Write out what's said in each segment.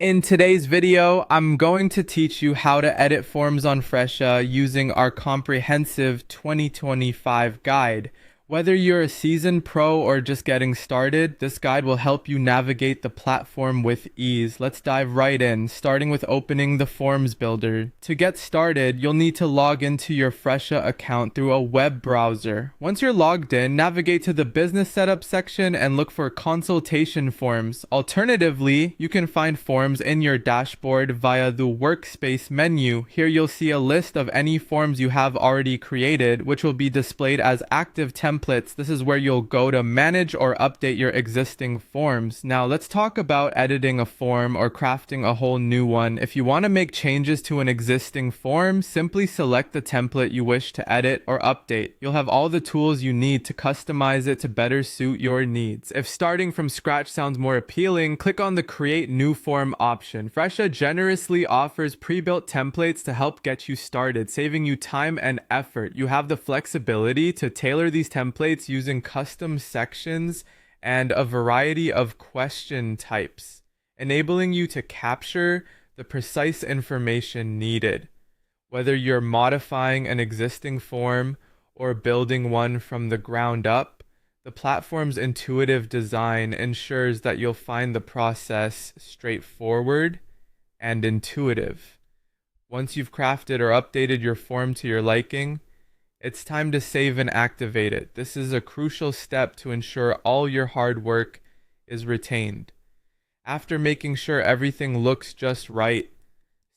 In today's video, I'm going to teach you how to edit forms on Fresha using our comprehensive 2025 guide. Whether you're a seasoned pro or just getting started, this guide will help you navigate the platform with ease. Let's dive right in, starting with opening the Forms Builder. To get started, you'll need to log into your Fresha account through a web browser. Once you're logged in, navigate to the Business Setup section and look for Consultation Forms. Alternatively, you can find forms in your dashboard via the Workspace menu. Here you'll see a list of any forms you have already created, which will be displayed as active templates. This is where you'll go to manage or update your existing forms. Now let's talk about editing a form or crafting a whole new one. If you want to make changes to an existing form, simply select the template you wish to edit or update. You'll have all the tools you need to customize it to better suit your needs. If starting from scratch sounds more appealing, click on the Create New Form option. Fresha generously offers pre-built templates to help get you started, saving you time and effort. You have the flexibility to tailor these templates using custom sections and a variety of question types, enabling you to capture the precise information needed. Whether you're modifying an existing form or building one from the ground up, the platform's intuitive design ensures that you'll find the process straightforward and intuitive. Once you've crafted or updated your form to your liking, it's time to save and activate it. This is a crucial step to ensure all your hard work is retained. After making sure everything looks just right,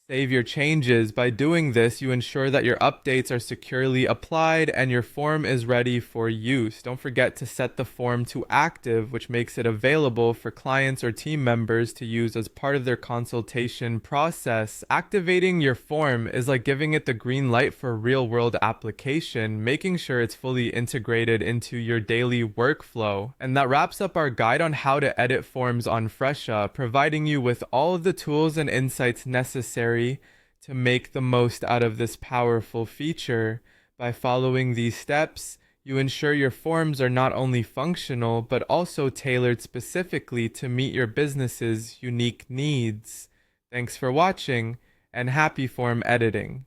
save your changes. By doing this, you ensure that your updates are securely applied and your form is ready for use. Don't forget to set the form to active, which makes it available for clients or team members to use as part of their consultation process. Activating your form is like giving it the green light for real-world application, making sure it's fully integrated into your daily workflow. And that wraps up our guide on how to edit forms on Fresha, providing you with all of the tools and insights necessary to make the most out of this powerful feature. By following these steps, you ensure your forms are not only functional, but also tailored specifically to meet your business's unique needs. Thanks for watching, and happy form editing.